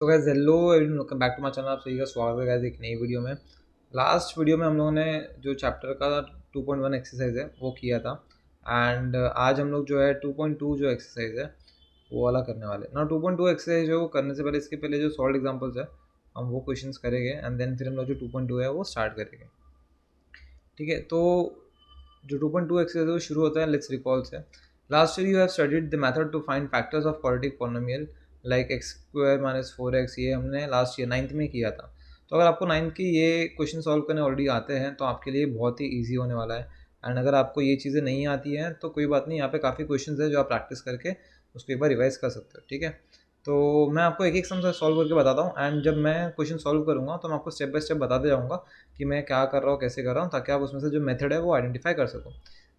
तो guys hello everyone, welcome back to my channel. आप सभी का स्वागत है गाइस एक नई वीडियो में। लास्ट वीडियो में हम लोगों ने जो चैप्टर का 2.1 एक्सरसाइज है वो किया था एंड आज हम लोग जो है 2.2 जो एक्सरसाइज है वो वाला करने वाले ना। 2.2 एक्सरसाइज है वो करने से पहले इसके पहले जो सॉल्व एग्जांपल्स है हम वो क्वेश्चंस करेंगे एंड देन फिर हम लोग जो 2.2 है वो स्टार्ट करेंगे। ठीक है, तो जो 2.2 एक्सरसाइज है वो शुरू होता है लेट्स रिकॉल से। Last year you have studied the method to find factors of quadratic polynomial like x square minus 4x, ये हमने लास्ट ईयर 9th में किया था। तो अगर आपको 9th की ये क्वेश्चन सॉल्व करने ऑलरेडी आते हैं तो आपके लिए बहुत ही ईजी होने वाला है। एंड अगर आपको ये चीज़ें नहीं आती हैं तो कोई बात नहीं, यहाँ पे काफ़ी क्वेश्चन है जो आप प्रैक्टिस करके उसको एक बार रिवाइज कर सकते हो। ठीक है, तो मैं आपको एक एक सम से सॉल्व करके बताता हूँ एंड जब मैं क्वेश्चन सॉल्व करूँगा तो मैं आपको स्टेप बाय स्टेप बताते जाऊँगा कि मैं क्या कर रहा हूँ, कैसे कर रहा हूँ, ताकि आप उसमें से जो मेथड है वो आइडेंटिफाई कर सको।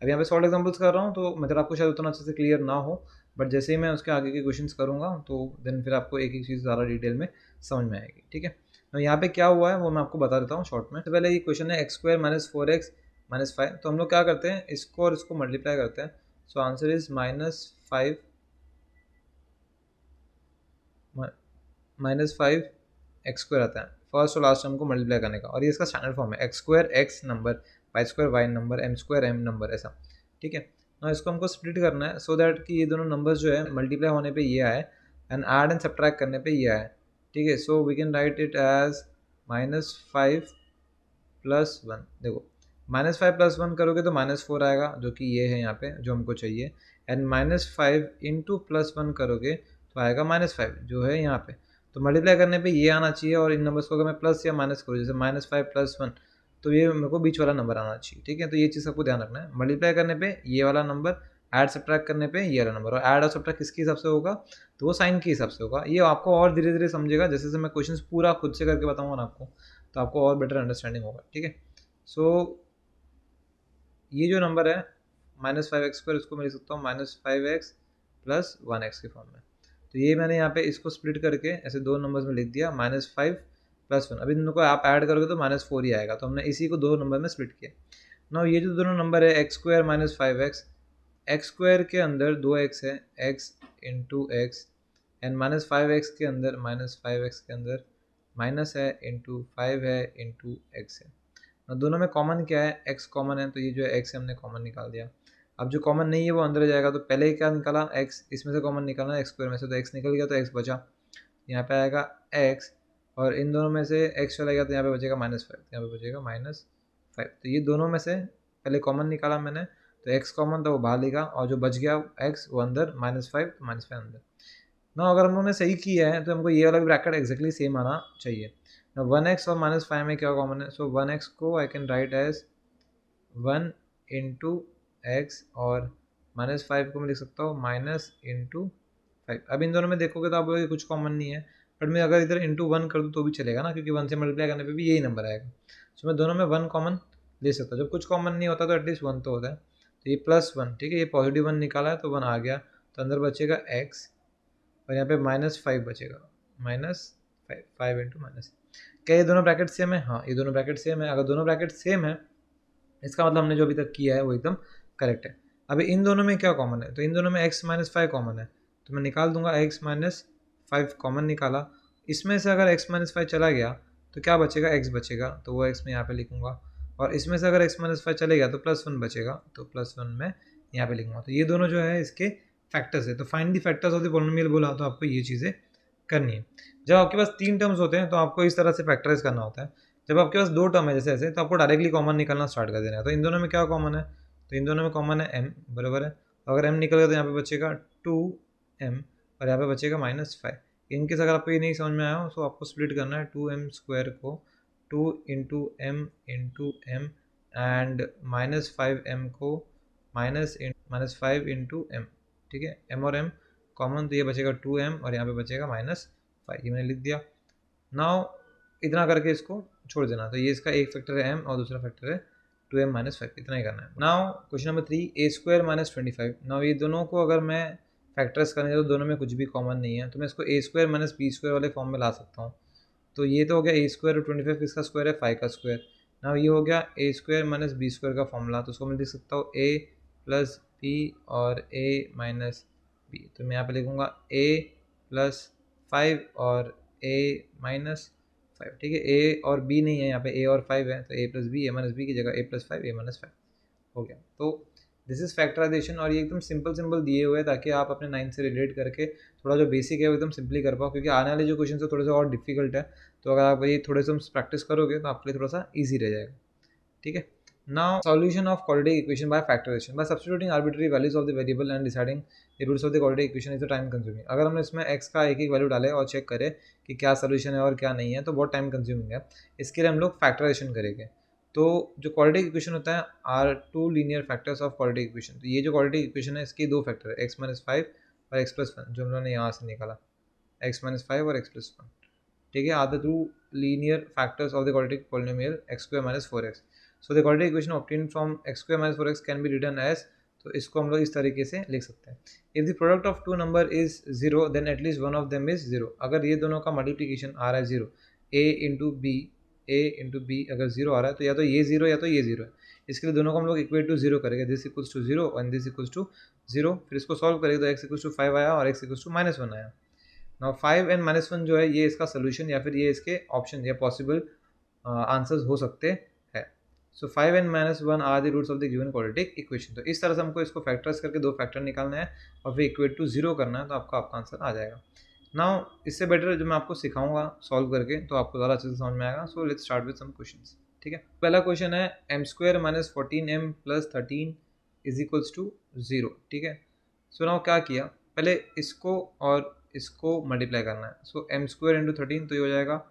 अभी यहाँ पे सॉल्व एग्जांपल्स कर रहा हूँ तो मेथड आपको शायद उतना अच्छे से क्लियर ना हो, बट जैसे ही मैं उसके आगे के क्वेश्चंस करूँगा तो देन फिर आपको एक एक चीज़ ज़्यादा डिटेल में समझ में आएगी। ठीक है, तो यहाँ पे क्या हुआ है वो मैं आपको बता देता हूँ शॉर्ट में। तो पहले ये क्वेश्चन है x square minus 4x minus 5। तो हम लोग क्या करते हैं, इसको और इसको मल्टीप्लाई करते हैं। So answer is minus five x square आता है फर्स्ट और लास्ट टर्म को मल्टीप्लाई करने का, और ये इसका स्टैंडर्ड फॉर्म है x square x number, y square y number, m square m number, ऐसा। ठीक है, ना इसको हमको स्प्लिट करना है सो दैट कि ये दोनों नंबर्स जो है मल्टीप्लाई होने पे ये आए एंड ऐड एंड सब्ट्रैक्ट करने पे ये आए। ठीक है, so we can write it as -5 + 1। देखो, -5 + 1 करोगे तो -4 आएगा जो कि ये है यहाँ पे जो हमको चाहिए, एंड -5 इंटू +1 करोगे तो आएगा -5 जो है यहाँ पे। तो मल्टीप्लाई करने पे ये आना चाहिए और इन नंबर्स को अगर मैं प्लस या माइनस करूँ, जैसे -5 + 1, तो ये मेरे को बीच वाला नंबर आना चाहिए। ठीक है, तो ये चीज़ आपको ध्यान रखना है। मल्टीप्लाई करने पे ये वाला नंबर, ऐड सब्ट्रैक्ट करने पे ये वाला नंबर, और ऐड और सब्ट्रैक्ट किसके हिसाब से होगा, तो वो साइन के हिसाब से होगा। ये आपको और धीरे धीरे समझेगा जैसे जैसे मैं क्वेश्चन पूरा खुद से करके बताऊंगा ना आपको, तो आपको और बेटर अंडरस्टैंडिंग होगा। ठीक है, सो ये जो नंबर है -5x², इसको मैं लिख सकता हूँ -5x + 1x के फॉर्म में। तो ये मैंने यहाँ पे इसको स्प्लिट करके ऐसे दो नंबर्स में लिख दिया, -5 + 1। अभी इन दोनों को आप ऐड करोगे तो -4 ही आएगा, तो हमने इसी को दो नंबर में स्प्लिट किया। नाउ ये जो दोनों नंबर है x² - 5x, x² के अंदर 2x है, x into x, and -5x के अंदर -5x के अंदर माइनस है इंटू 5 है इंटू एक्स है। दोनों में कॉमन क्या है, x कॉमन है, तो ये जो है x हमने कॉमन निकाल दिया। अब जो कॉमन नहीं है वो अंदर जाएगा, तो पहले क्या निकाला x, इसमें से कॉमन निकालना है x² में से, तो x निकल गया तो x बचा, यहाँ पे आएगा x, और इन दोनों में से x चला गया तो यहाँ पे बचेगा -5, यहाँ पे बचेगा -5। तो ये दोनों में से पहले कॉमन निकाला मैंने, तो x कॉमन था वो बाहर लिखा, और जो बच गया x वो अंदर -5, तो -5 अंदर ना। अगर हम लोगों ने सही किया है तो हमको ये वाला ब्रैकेट एक्जैक्टली सेम आना चाहिए। 1x और -5 में क्या कॉमन है, सो 1x को I can write as 1 into x, और -5 को मैं लिख सकता हूँ -5। अब इन दोनों में देखोगे तो आप बोलोगे कुछ कॉमन नहीं है, बट मैं अगर इधर इंटू 1 कर दूँ तो भी चलेगा ना, क्योंकि 1 से मल्टीप्लाई करने पे भी यही नंबर आएगा। सो मैं दोनों में 1 कॉमन ले सकता हूँ। जब कुछ कॉमन नहीं होता तो एटलीस्ट 1 तो होता है। तो ये +1, ठीक है, ये पॉजिटिव 1 निकाला है तो 1 आ गया, तो अंदर बचेगा x, और यहाँ पे -5 बचेगा, -5, 5 इंटू माइनस। क्या ये दोनों ब्रैकेट सेम है? हाँ, ये दोनों ब्रैकेट सेम है। अगर दोनों ब्रैकेट सेम है इसका मतलब हमने जो अभी तक किया है वो एकदम करेक्ट है। अभी इन दोनों में क्या कॉमन है, तो इन दोनों में x - 5 कॉमन है, तो मैं निकाल दूंगा x - 5 कॉमन निकाला। इसमें से अगर x - 5 चला गया तो क्या बचेगा, x बचेगा, तो वो x मैं यहाँ पे लिखूंगा, और इसमें से अगर x - 5 चले गया तो +1 बचेगा, तो +1 मैं यहाँ पे लिखूंगा। तो ये दोनों जो है इसके फैक्टर्स है। तो find the factors of the polynomial बोला तो आपको ये चीज़ें करनी है। जब आपके पास 3 टर्म्स होते हैं तो आपको इस तरह से फैक्टराइज करना होता है। जब आपके पास 2 टर्म है जैसे ऐसे, तो आपको डायरेक्टली कॉमन निकालना स्टार्ट कर देना है। तो इन दोनों में क्या कॉमन है, तो इन दोनों में कॉमन है m, बराबर है। अगर m निकल गया तो यहाँ पे बचेगा 2m, और यहाँ पे बचेगा -5। इनकेस अगर आपको ये नहीं समझ में आया हो तो आपको स्प्लिट करना है 2m² को 2 इंटू m एंड -5m को -5 इंटू m। ठीक है, m और m कॉमन, तो ये बचेगा 2m, और यहाँ पे बचेगा -5, ये मैंने लिख दिया। नाउ इतना करके इसको छोड़ देना, तो ये इसका एक फैक्टर है m और दूसरा फैक्टर है 2m - 5, इतना ही करना है। Now question number 3, a² - 25। Now ये दोनों को अगर मैं फैक्टर्स करने तो दोनों में कुछ भी कॉमन नहीं है, तो मैं इसको a² - b² वाले फॉर्म में ला सकता हूँ। तो ये तो हो गया a² और 25 किसका स्क्वायर है, 5 का स्क्वायर। नाउ ये हो गया a² - b² का फॉर्मूला, तो उसको मैं लिख सकता हूँ a + b और a - b। तो मैं यहाँ पे लिखूँगा a + 5 और -5, ठीक है। ए और बी नहीं है यहाँ पे, ए और 5 है, तो a+b की जगह a+5 a-5 हो गया। तो दिस इज़ फैक्टराइजेशन, और ये एकदम सिंपल सिंपल दिए हुए हैं ताकि आप अपने 9 से रिलेट करके थोड़ा जो बेसिक है वो एकदम सिंपली कर पाओ, क्योंकि आने वाले जो क्वेश्चन है थोड़े से और डिफिकल्ट है। तो अगर आप ये थोड़े से प्रैक्टिस करोगे तो आपके लिए थोड़ा सा ईजी रह जाएगा, ठीक है। Now solution of quadratic equation by factorization by substituting arbitrary values of the variable and deciding the roots of the quadratic equation is the time consuming। अगर हमने इसमें x का एक एक वैल्यू डाले और चेक करें कि क्या सोल्यूशन है और क्या नहीं है तो बहुत टाइम कंज्यूमिंग है। इसके लिए हम लोग फैक्टराइजेशन करेंगे। तो जो क्वाड्रेटिक इक्वेशन होता है are two linear factors of quadratic equation. तो ये जो क्वाड्रेटिक इक्वेशन है इसके दो फैक्टर है, x-5 और x+1, जो हम लोगों ने यहाँ से निकाला, x-5 और x+1, ठीक है। Are the two linear factors of the quadratic polynomial x² - 4x। So the quadratic equation obtained from x² - 4x can be written as, तो इसको हम लोग इस तरीके से लिख सकते हैं। If the product of two number is 0 then at least one of them is 0। अगर ये दोनों का मल्टीप्लिकेशन आ रहा है 0, a इंटू बी अगर 0 आ रहा है तो या तो ये 0 या तो ये 0 है। इसके लिए दोनों को हम लोग इक्वेट टू 0 करेंगे, this equals to 0 and this equals to 0। फिर इसको सॉल्व करेंगे तो x इक्वल्स टू 5 आया और x इक्वल्स टू -1 आया। नाउ 5 एंड -1 जो है ये इसका सोल्यूशन या फिर ये इसके ऑप्शन या पॉसिबल आंसर्स हो सकते हैं। So 5 and -1 are the roots of the given quadratic equation. तो इस तरह से हमको इसको फैक्टराइज करके दो फैक्टर निकालना है और फिर इक्वेट टू 0 करना है, तो आपका आंसर आ जाएगा। नाउ इससे बेटर जो मैं आपको सिखाऊंगा सॉल्व करके तो आपको ज़्यादा अच्छे से समझ में आएगा। So let's start with some questions, ठीक है। पहला क्वेश्चन है m² - 14m + 13 is equals to 0, ठीक है। सो नाउ क्या किया, पहले इसको और इसको मल्टीप्लाई करना है। सो m² इंटू 13 तो ये हो जाएगा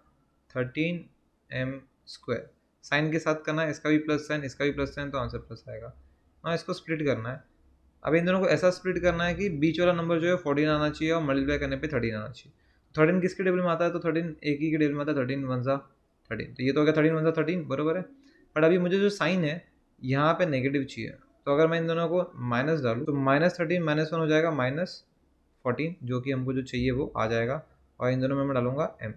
13m²। साइन के साथ करना है, इसका भी प्लस साइन इसका भी प्लस साइन, तो आंसर प्लस आएगा। हाँ, इसको स्प्लिट करना है। अब इन दोनों को ऐसा स्प्लिट करना है कि बीच वाला नंबर जो है 14 आना चाहिए और मल्टीप्लाई करने पे 13 आना चाहिए। 13 किसके टेबल में आता है, तो 13 एक ही के टेबल में आता है, 13 × 1 = 13। तो ये तो हो गया 13 × 1 = 13, बराबर है। बट अभी मुझे जो साइन है यहाँ पे नेगेटिव चाहिए, तो अगर मैं इन दोनों को माइनस डालूँ तो -13 - 1 हो जाएगा -14, जो कि हमको जो चाहिए वो आ जाएगा। और इन दोनों में मैं डालूंगा m।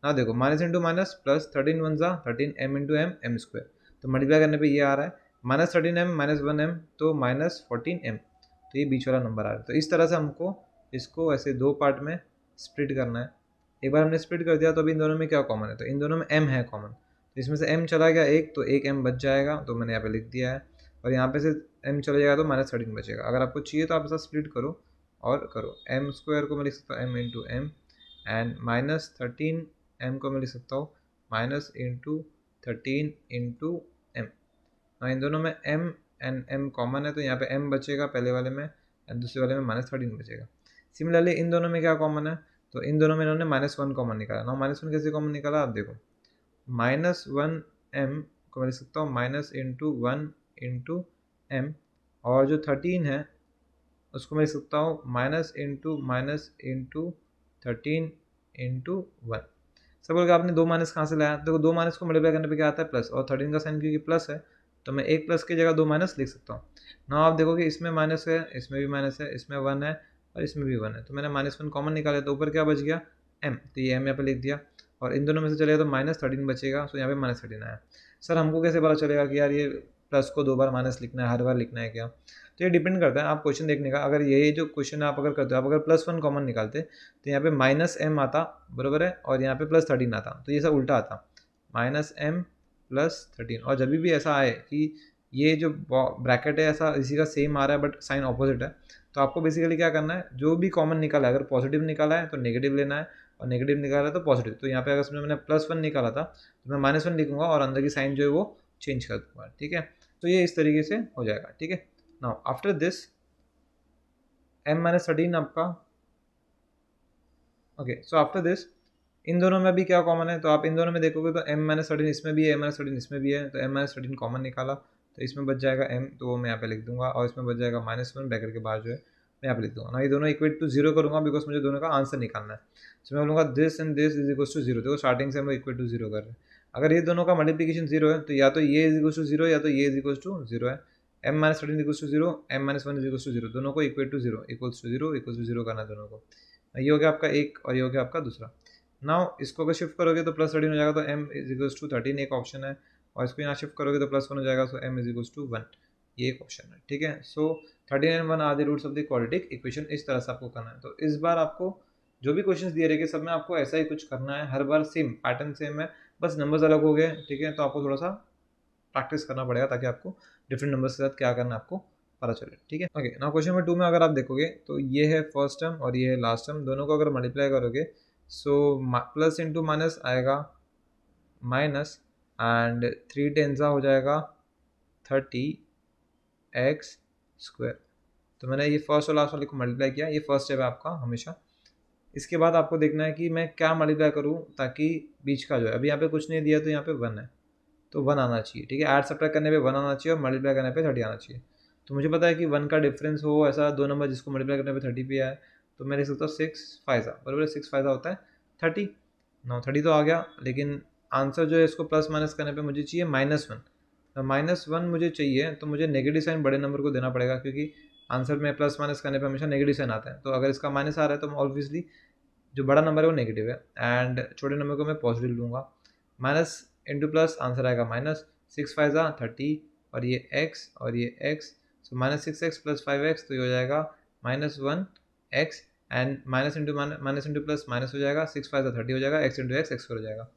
ना देखो, minus into minus plus, 13 × 1 = 13, m into m m²। तो मल्टीप्लाई करने पे ये आ रहा है -13m - 1m, तो -14m। तो ये बीच वाला नंबर आ रहा है। तो इस तरह से हमको इसको ऐसे दो पार्ट में स्प्लिट करना है। एक बार हमने स्प्लिट कर दिया तो अभी इन दोनों में क्या कॉमन है, तो इन दोनों में m है कॉमन। तो इसमें से m चला गया एक, तो एक m बच जाएगा, तो मैंने यहाँ पे लिख दिया है। और यहाँ पे से m चला जाएगा तो -13 बचेगा। अगर आपको चाहिए तो आप ऐसा स्प्लिट करो और करो। m² को मैं लिख सकता हूँ m into m and -13m को मैं लिख सकता हूँ -13 इंटू m। इन दोनों में m एंड m कॉमन है, तो यहाँ पे m बचेगा पहले वाले में एंड दूसरे वाले में -13 बचेगा। सिमिलरली इन दोनों में क्या कॉमन है, तो इन दोनों में इन्होंने -1 कॉमन निकाला। ना -1 कैसे कॉमन निकाला, आप देखो, -1m को मैं लिख सकता हूँ -1 इंटू m, और जो 13 है उसको मैं लिख सकता हूँ -13 इंटू 1। सब बोल आपने दो माइनस कहाँ से लाया, देखो दो माइनस को मल्टीप्लाई करने पे क्या आता है प्लस, और 13 का साइन क्योंकि प्लस है तो मैं एक प्लस की जगह दो माइनस लिख सकता हूँ। ना आप देखोगे इसमें माइनस है, इसमें भी माइनस है, इसमें 1 है और इसमें भी 1 है, तो मैंने -1 कॉमन निकाला तो ऊपर क्या बच गया m, तो ये m यहाँ पे लिख दिया। और इन दोनों में से चलेगा तो -13 बचेगा, तो यहाँ पे -13 आया। सर हमको कैसे पता चलेगा कि यार ये प्लस को दो बार माइनस लिखना है, हर बार लिखना है क्या, तो ये डिपेंड करता है आप क्वेश्चन देखने का। अगर ये जो क्वेश्चन आप अगर करते हो, आप अगर +1 कॉमन निकालते तो यहाँ पे -m आता, बराबर है, और यहाँ पे +13 आता, तो ये सब उल्टा आता, -m + 13। और जब भी ऐसा आए कि ये जो ब्रैकेट है ऐसा इसी का सेम आ रहा है बट साइन ऑपोजिट है, तो आपको बेसिकली क्या करना है, जो भी कॉमन निकाला है, अगर पॉजिटिव निकाला है तो नेगेटिव लेना है और नेगेटिव निकाला है तो पॉजिटिव। तो यहाँ पे अगर समझो मैंने +1 निकाला था तो मैं -1 लिखूंगा और अंदर की साइन जो है वो चेंज कर दूंगा, ठीक है। तो ये इस तरीके से हो जाएगा, ठीक है। नाउ आफ्टर दिस m - 13 आपका, okay, so after this in दोनों में भी क्या कॉमन है, तो आप इन दोनों में देखोगे तो m - 13 इसमें भी है, m - 13 इसमें भी है, तो m - 13 कॉमन निकाला तो इसमें बच जाएगा m, तो वो मैं यहाँ पे लिख दूंगा, और इसमें बच जाएगा -1 ब्रैकेट के बाद जो है मैं यहाँ पे लिख दूंगा ना। ये दोनों इक्वेट टू 0 करूँगा बिकॉज मुझे दोनों का आंसर निकालना है। तो मैं बोलूँगा this and this is equal to 0। देखो स्टार्टिंग से हम लोग इक्वेट टू 0 कर रहे हैं। अगर ये दोनों का मल्टीप्लिकेशन 0 है तो या तो ये इज इक्वल टू 0 या तो ये इज इक्वल टू 0 है। m - 13 equal to 0, m - 1 is equal to 0, दोनों को इक्वेट टू 0 इक्वल्स टू 0 करना है दोनों को। ये हो गया आपका एक और ये हो गया आपका दूसरा। नाउ इसको अगर शिफ्ट करोगे तो +13 हो जाएगा, तो m इज इक्वल्स टू 13 एक ऑप्शन है, और इसको यहाँ शिफ्ट करोगे तो +1 हो जाएगा, so m is equals to 1 ये एक ऑप्शन है, ठीक है। So 13 and 1 are the roots of the quadratic equation, इस तरह से आपको करना है। तो इस बार आपको जो भी क्वेश्चंस दिए रहेंगे सब में आपको ऐसा ही कुछ करना है, हर बार सेम पैटर्न सेम है, बस नंबर्स अलग हो गए, ठीक है। तो आपको थोड़ा सा प्रैक्टिस करना पड़ेगा ताकि आपको डिफरेंट नंबर्स के साथ क्या करना है आपको पता चले, ठीक है। ओके, नाउ क्वेश्चन नंबर 2 में अगर आप देखोगे तो ये है फर्स्ट टर्म और ये है लास्ट टर्म, दोनों को अगर मल्टीप्लाई करोगे सो प्लस इंटू माइनस आएगा माइनस, एंड 3 टेंजा हो जाएगा 30x²। तो मैंने ये फर्स्ट और लास्ट वाले को मल्टीप्लाई किया, ये फर्स्ट स्टेप है आपका हमेशा। इसके बाद आपको देखना है कि मैं क्या मल्टीप्लाई करूँ ताकि बीच का जो है, अभी यहाँ पे कुछ नहीं दिया तो यहाँ पे 1 है तो 1 आना चाहिए, ठीक है। ऐड सब्ट्रैक्ट करने पे 1 आना चाहिए और मल्टीप्लाई करने पे 30 आना चाहिए। तो मुझे पता है कि 1 का डिफरेंस हो ऐसा दो नंबर जिसको मल्टीप्लाई करने पे 30 पे आए, तो मैं लिख सकता हूँ 6 फाइजा, बराबर 6 फाइजा होता है 30। 30 तो आ गया, लेकिन आंसर जो है इसको प्लस माइनस करने पे मुझे चाहिए -1। तो -1 मुझे चाहिए तो मुझे नेगेटिव साइन बड़े नंबर को देना पड़ेगा, क्योंकि आंसर में प्लस माइनस करने पे हमेशा नेगेटिव साइन आता है। तो अगर इसका माइनस आ रहा है तो ऑब्वियसली जो बड़ा नंबर है वो नेगेटिव है, एंड छोटे नंबर को मैं पॉजिटिव लूँगा। माइनस इंटू प्लस आंसर आएगा माइनस, 6 फाइजा 30 और ये x और ये x, सो -6x प्लस 5x, तो ये हो जाएगा -1x, and minus into plus minus हो जाएगा, 6 फाइजा 30 हो जाएगा, x इंटू x हो जाएगा।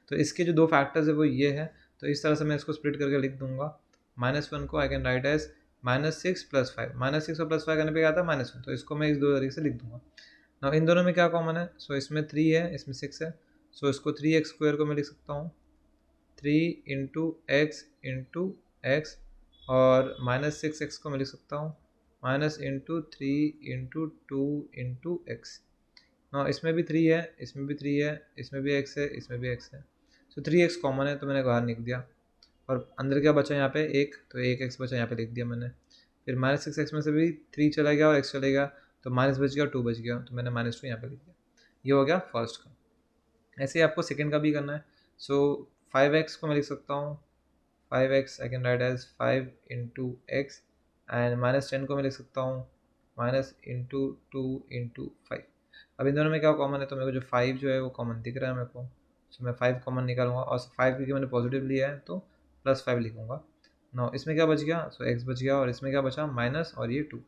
तो इसके जो दो फैक्टर्स है वो ये है, तो इस तरह से मैं इसको स्प्लिट करके लिख दूंगा। -1 को I can write as -6 plus 5, -6 और प्लस 5 करने पे क्या आता है -1, तो इसको मैं इस दो तरीके से लिख दूंगा। ना इन दोनों में क्या कॉमन है, सो इसमें 3 है, इसमें 6 है, सो इसको 3x² को मैं लिख सकता हूँ 3 इंटू एक्स, और -6x को मैं लिख सकता हूँ -3 इंटू 2 इंटू एक्स। ना इसमें भी 3 है, इसमें भी 3 है, इसमें भी x है, इसमें भी x है, सो 3x कॉमन है तो मैंने बाहर लिख दिया। और अंदर क्या बचा यहाँ पे 1, तो 1x बचा, यहाँ पे लिख दिया मैंने। फिर -6x में से भी 3 चला गया और x चला गया, तो माइनस बच गया और 2 बच गया, तो मैंने -2 यहाँ पे लिख दिया। ये हो गया फर्स्ट का। ऐसे ही आपको सेकंड का भी करना है। सो 5x को मैं लिख सकता हूँ 5x, I can write as 5 into x, and -10 को मैं लिख सकता हूँ -2 इंटू 5। अब इन दोनों में क्या कॉमन है, तो मेरे को जो 5 जो है वो कॉमन दिख रहा है मेरे को, सो मैं 5 कॉमन निकालूंगा, और 5 क्योंकि मैंने पॉजिटिव लिया है तो +5 लिखूंगा। नौ इसमें क्या बच गया, सो x बच गया, और इसमें क्या बचा माइनस और ये 2,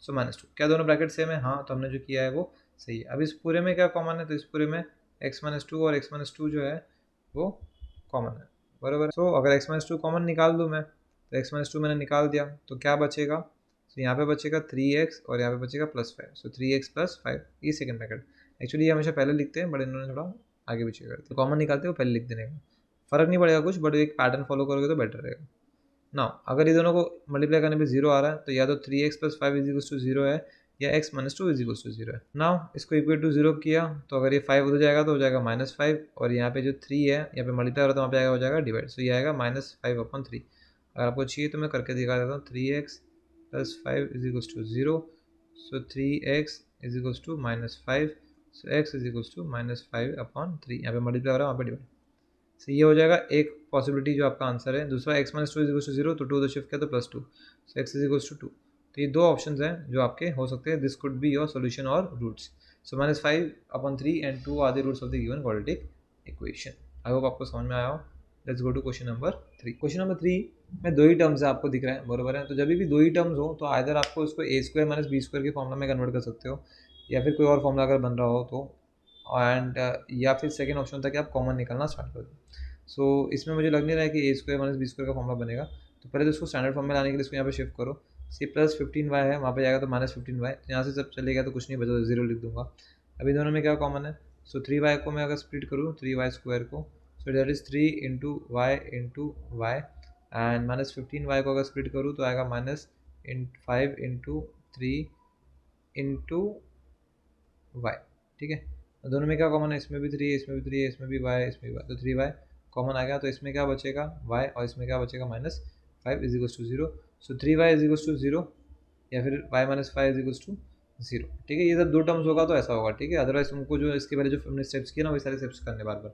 सो -2। क्या दोनों ब्रैकेट सेम है, हाँ, तो हमने जो किया है वो सही है। अब इस पूरे में क्या कॉमन है, तो इस पूरे में x-2 और x-2 जो है वो कॉमन है, बराबर। सो अगर x-2 कॉमन निकाल दूँ मैं, तो x-2 मैंने निकाल दिया, तो क्या बचेगा, तो यहाँ पे बचेगा 3x और यहाँ पे बचेगा +5, सो 3x + 5, ये सेकंड ब्रैकेट। एक्चुअली ये हमेशा पहले लिखते हैं, बट इन्होंने थोड़ा आगे पीछे करते हैं, कॉमन निकालते हैं वो पहले लिख देने का, फ़र्क नहीं पड़ेगा कुछ, बट एक पैटर्न फॉलो करोगे तो बेटर रहेगा। नाउ अगर ये दोनों को मल्टीप्लाई करने पे 0 आ रहा है, तो या तो 3x + 5 = 0 है, या x - 2 = 0 है। नाउ इसको इक्वल टू 0 किया, तो अगर ये 5 उधर जाएगा तो हो जाएगा -5, और यहाँ पे जो 3 है यहाँ पे मल्टीप्लाई हो रहा है तो वहाँ पे हो जाएगा डिवाइड, सो ये आएगा -5/3। अगर आपको चाहिए तो मैं करके दिखा देता हूँ, 3x + 5 = 0, सो 3x = -5, सो x -5/3, यहाँ पे मल्टीप्लाई हो रहा है वहाँ पे डिवाइड। सो ये हो जाएगा एक पॉसिबिलिटी जो आपका आंसर है। दूसरा x - 2 = 0, तो 2 उधर शिफ्ट किया तो +2, सो x = 2। तो ये दो ऑप्शंस हैं जो आपके हो सकते हैं, this could be your solution और roots. So -5/3 and 2 are the roots of the given quadratic equation. I hope आपको समझ में आया हो। Let's go to question number 3। Question number 3 में दो ही टर्म्स है, आपको दिख रहा है, बरोबर है। तो जब भी दो ही टर्म्स हो तो आइदर आपको इसको a² - b² के फॉर्मूला में कन्वर्ट कर सकते हो, या फिर कोई और फॉर्मूला अगर बन रहा हो तो, एंड या फिर सेकेंड ऑप्शन होता है कि आप कॉमन निकालना स्टार्ट कर दो। सो इसमें मुझे लग नहीं रहा है कि a² - b² का फॉर्मूला बनेगा, तो पहले तो इसको स्टैंडर्ड फॉर्म में लाने के लिए इसको यहाँ पे शिफ्ट करो। c + 15y है, वहाँ पे जाएगा तो -15y, तो यहाँ से जब चलेगा तो कुछ नहीं बचा, तो 0 लिख दूंगा। अभी दोनों में क्या कॉमन है, सो 3y को मैं अगर स्प्लिट करूँ 3y² को, so that is 3 into y, and -15y को अगर स्प्लिट करूँ तो आएगा -5 इंटू 3 इंटू y, ठीक है। दोनों में क्या कॉमन है, इसमें भी 3 है, इसमें भी 3 है, इसमें भी y है, इसमें भी y, तो 3y कॉमन आ गया, तो इसमें क्या बचेगा y, और इसमें क्या बचेगा -5 = 0, सो 3y = 0, या फिर y - 5 = 0, ठीक है। ये सब दो टर्म्स होगा तो ऐसा होगा, ठीक है। अदरवाइज तुमको जो इसके पहले जो हमने स्टेप्स किए ना वही सारे स्टेप्स करने बार बार।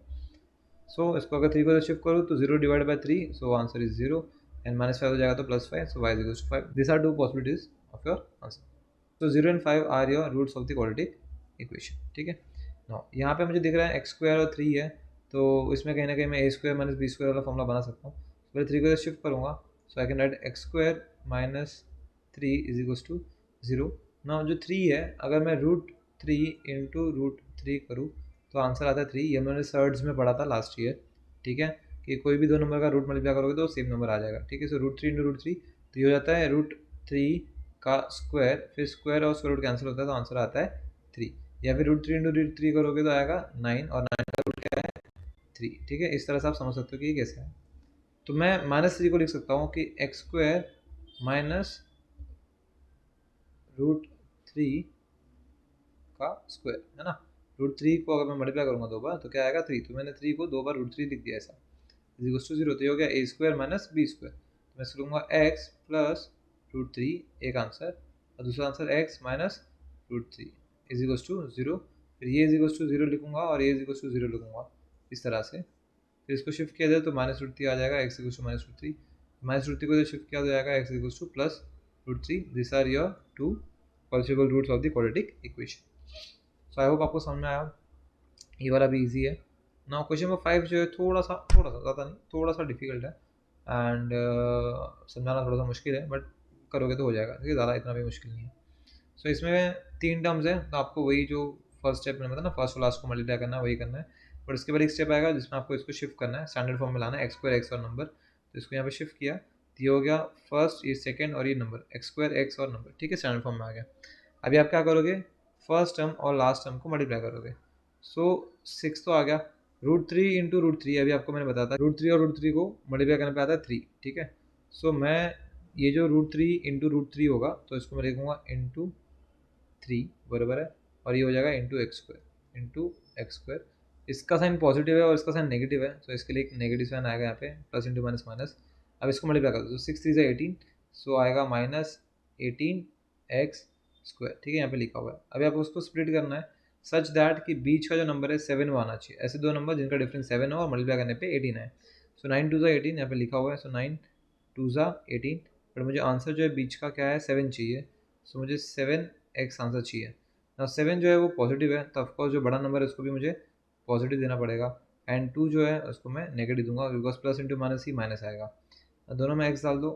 सो इसको अगर 3 को शिफ्ट करूँ तो 0 / 3, सो आंसर इज 0, एंड -5 हो जाएगा तो +5, so y = 5। This are two possibilities of your answer. तो 0 and 5 are your roots of the quadratic equation, ठीक है। नाउ यहाँ पे मुझे दिख रहा है x² और 3 है, तो इसमें कहीं ना कहीं मैं a² - b² वाला फॉर्मूला बना सकता हूँ। पहले 3 को शिफ्ट करूँगा, so I can write x² - 3 = 0। Now जो 3 है, अगर मैं √3 इंटू 3 करूँ तो आंसर आता है 3। ये मैंने सर्ड्स में पढ़ा था लास्ट ईयर, ठीक है, कि कोई भी दो नंबर का रूट मल्टीप्लाई करोगे तो सेम नंबर आ जाएगा, ठीक है। सो √3 इंटू √3 तो ये हो जाता है √3 का स्क्वायर, फिर स्क्वायर और स्क्वायर रूट कैंसिल होता है तो आंसर आता है 3। या फिर √3 इंटू √3 करोगे तो आएगा 9, और 9 का रूट क्या है 3, ठीक है। इस तरह से आप समझ सकते हो कि ये कैसे है। तो मैं -3 को लिख सकता हूँ कि x² माइनस √3 का स्क्वायर, है ना। √3 को अगर मैं मल्टीप्लाई करूँगा 2 बार तो क्या आएगा 3, तो मैंने 3 को 2 बार √3 लिख दिया ऐसा, इज इक्वल टू 0। तो ये हो गया a² माइनस b²। तो मैं इसको लूँगा x प्लस √3 एक आंसर, और दूसरा answer x minus √3 is equal to 0। फिर ये इज इक्वल टू 0 लिखूँगा और ये इज इक्वल टू 0 लिखूँगा इस तरह से। फिर इसको शिफ्ट किया जाए तो -√3 आ जाएगा, x इक्वल टू -√3, -√3 को जब शिफ्ट किया तो जाएगा x equal to plus √3। This are your 2 possible roots of the quadratic equation. So I hope आपको समझ में आया, ये वाला भी इजी है। नाउ क्वेश्चन नंबर 5 जो है थोड़ा सा ज़्यादा नहीं, थोड़ा सा डिफिकल्ट है, एंड समझाना थोड़ा सा मुश्किल है, बट करोगे तो हो जाएगा, ठीक है, ज़्यादा इतना भी मुश्किल नहीं है। सो इसमें 3 टर्म्स हैं, तो आपको वही जो फर्स्ट स्टेप मैंने बताया ना, फर्स्ट और लास्ट को मल्टीप्लाई करना है, वही करना है। बट इसके बाद एक स्टेप आएगा जिसमें आपको इसको शिफ्ट करना है, स्टैंडर्ड फॉर्म में लाना है, x² x और नंबर। तो इसको यहाँ पे शिफ्ट किया तो ये हो गया फर्स्ट, ये सेकंड और ये नंबर, x² x और नंबर, ठीक है, स्टैंडर्ड फॉर्म में आ गया। अभी आप क्या करोगे, फर्स्ट टर्म और लास्ट टर्म को मल्टीप्लाई करोगे। सो 6 तो आ गया, √3 इंटू √3, अभी आपको मैंने बताया था √3 और √3 को मल्टीप्लाई करने पे आता है 3, ठीक है। सो मैं ये जो √3 इंटू √3 होगा तो इसको मैं लिखूँगा इंटू 3, बराबर है, और ये हो जाएगा इंटू x²। इसका साइन पॉजिटिव है और इसका साइन नेगेटिव है, तो इसके लिए एक नेगेटिव साइन आएगा यहाँ पे, प्लस इंटू माइनस माइनस। अब इसको मल्टीप्लाई कर दो तो 6 3 18, सो आएगा -18x², ठीक है, यहाँ पे लिखा हुआ है। अभी आपको उसको स्प्लिट करना है सच दैट कि बीच का जो नंबर है 7 वो आना चाहिए, ऐसे दो नंबर जिनका डिफरेंस 7 हो और मल्टीप्लाई करने पे 18 है। सो 9 2 18 यहाँ पे लिखा हुआ है, सो 9 2 18, बट मुझे आंसर जो है बीच का क्या है 7 चाहिए, सो मुझे 7x आंसर चाहिए ना। 7 जो है वो पॉजिटिव है, तो ऑफकोर्स जो बड़ा नंबर है उसको भी मुझे पॉजिटिव देना पड़ेगा, एंड 2 जो है उसको मैं नेगेटिव दूंगा, बिकॉज प्लस इंटू माइनस ही माइनस आएगा। दोनों में x डाल दो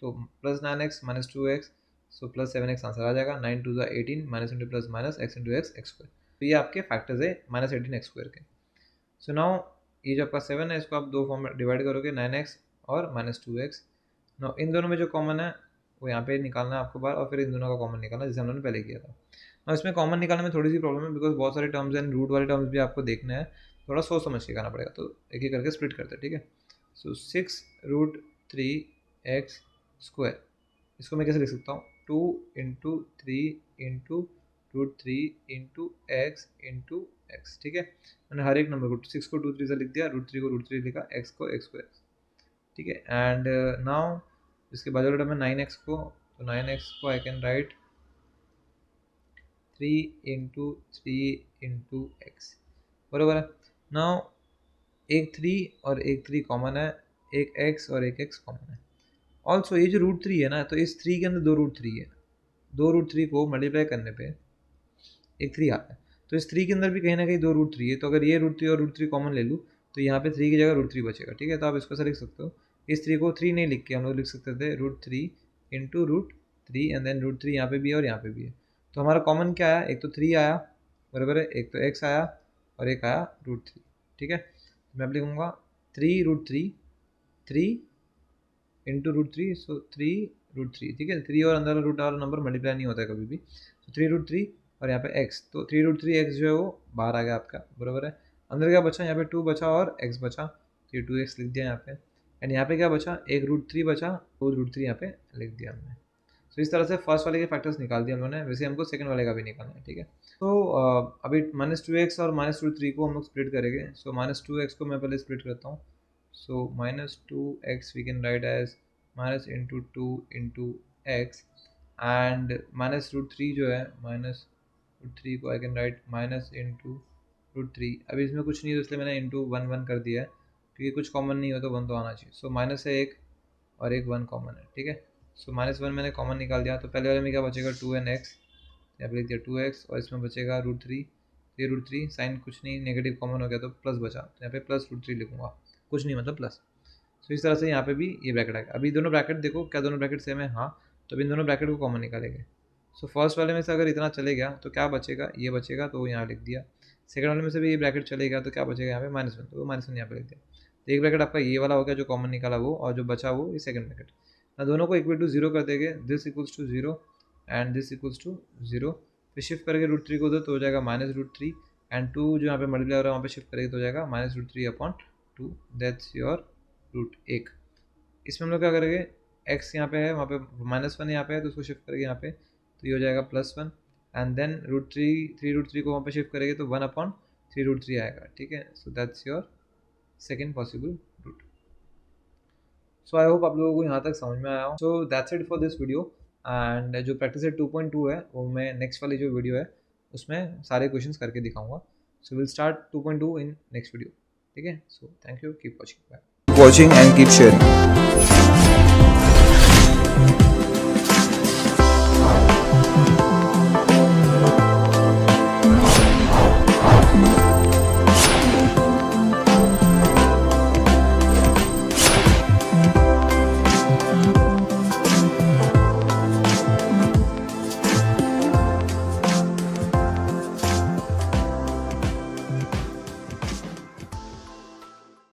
तो plus 9x minus 2x, so plus 7x answer आ जाएगा। 9 2 18, minus into plus minus x into x² तो ये आपके फैक्टर्स है -18x² के। सो नाउ ये जो आपका 7 है इसको आप दो फॉर्म में डिवाइड करोगे, 9x और -2x। नाउ इन दोनों में जो कॉमन है वो यहाँ पे निकालना है आपको बाहर, और फिर इन दोनों का कॉमन निकालना है जैसे हम लोगों ने पहले किया था। नाउ इसमें कॉमन निकालने में थोड़ी सी प्रॉब्लम है, बिकॉज बहुत सारे टर्म्स एंड रूट वाले टर्म्स भी आपको देखना है, थोड़ा सोच समझ के करना पड़ेगा, तो एक एक करके स्प्लिट करते हैं, ठीक है। सो 6√3x², इसको मैं कैसे लिख सकता हूँ, 2 इंटू 3 इंटू √3 इंटू x, ठीक है। मैंने हर एक नंबर को 6 को 2 3 से लिख दिया, √3 को √3 लिखा, x को x, ठीक है। एंड नाउ इसके बाद वाला टर्म है 9x को, तो 9x को I can right 3 into 3 into x, बराबर है। नाउ एक 3 और एक 3 कॉमन है, एक x और एक x कॉमन है। ऑल्सो ये जो √3 है ना, तो इस 3 के अंदर दो √3 है, दो √3 को मल्टीप्लाई करने पे एक 3 आता है, तो इस 3 के अंदर भी कहीं ना कहीं दो √3 है, तो अगर ये √3 और √3 कॉमन ले लूँ तो यहाँ पे 3 की जगह √3 बचेगा, ठीक है। तो आप इसको ऐसा लिख सकते हो, इस 3 को 3 नहीं लिख के हम लोग लिख सकते थे √3 इंटू √3, एंड देन √3 यहाँ पे भी है और यहाँ पे भी है। तो हमारा कॉमन क्या आया, एक तो 3 आया, बराबर है, एक तो x आया और एक आया √3, ठीक है। मैं अब लिखूँगा 3 इंटू √3, सो 3 √3, ठीक है। 3 और अंदर रूट और नंबर मल्टीप्लाई नहीं होता है कभी भी, तो 3 √3 और यहाँ पे x, तो 3 √3x जो है वो बाहर आ गया आपका, बराबर है। अंदर क्या बचा, यहाँ पे 2 बचा और x बचा, तो ये 2x लिख दिया यहाँ पे, एंड यहाँ पे क्या बचा, एक √3 बचा, तो √3 यहाँ पे लिख दिया हमने। तो इस तरह से फर्स्ट वाले के फैक्टर्स निकाल दिए हम लोगों ने, वैसे हमको सेकंड वाले का भी निकालना है, ठीक है। तो अभी -2x और -√3 को हम लोग स्प्लिट करेंगे। सो -2x को मैं पहले स्प्लिट करता हूँ, so -2x we can write as minus into 2 into x, and -√3 जो है -√3 को I can write minus into √3। अभी इसमें कुछ नहीं है तो इसलिए मैंने इंटू 1 1 कर दिया है, क्योंकि कुछ कॉमन नहीं हो तो 1 तो आना चाहिए। सो माइनस है एक और एक 1 कॉमन है, ठीक है। सो -1 मैंने कॉमन निकाल दिया, तो पहले वाले में क्या बचेगा 2 and x, यहाँ पे लिख दिया 2x, और इसमें बचेगा √3, ये √3 साइन कुछ नहीं, नेगेटिव कॉमन हो गया तो प्लस बचा, तो यहाँ पे प्लस √3 लिखूँगा, कुछ नहीं मतलब प्लस। सो इस तरह से यहाँ पे भी ये ब्रैकेट आएगा। अभी दोनों ब्रैकेट देखो क्या दोनों ब्रैकेट सेम है, हाँ, तो अब इन दोनों ब्रैकेट को कॉमन निकालेंगे। सो फर्स्ट वाले में से अगर इतना चले गया तो क्या बचेगा, ये बचेगा, तो यहाँ लिख दिया। सेकंड वाले में से भी ये ब्रैकेट चले गया तो क्या बचेगा यहाँ पे -1, तो -1 यहाँ पे लिख दिया। तो एक ब्रैकेट आपका ये वाला हो गया जो कॉमन निकाला वो, और जो बचा वो ये सेकंड ब्रैकेट। ना दोनों को इक्वल टू 0 कर देंगे, this equals to 0 and this equals to 0। फिर शिफ्ट करके √3 को उधर तो हो जाएगा -√3 एंड 2 जो यहाँ पे मल्टीप्लाई हो रहा है वहाँ पे शिफ्ट करेंगे तो हो जाएगा -√3/2, दैट्स योर √1। इसमें हम लोग क्या करेंगे, x यहाँ पे है, वहाँ पे -1 यहाँ पे है तो उसको शिफ्ट करेंगे यहाँ पे तो ये हो जाएगा +1 एंड देन √3 को वहाँ पे शिफ्ट करेंगे तो 1/3√3 आएगा, ठीक है। So that's your second possible root. So I hope आप लोगों को यहाँ तक समझ में आया हो। So that's it for this video. And जो प्रैक्टिस सेट 2.2 है वो मैं नेक्स्ट वाली जो वीडियो है उसमें सारे क्वेश्चंस करके दिखाऊंगा। So will start 2.2 in next video, ठीक है। So thank you, keep watching, bye. Watching and keep sharing.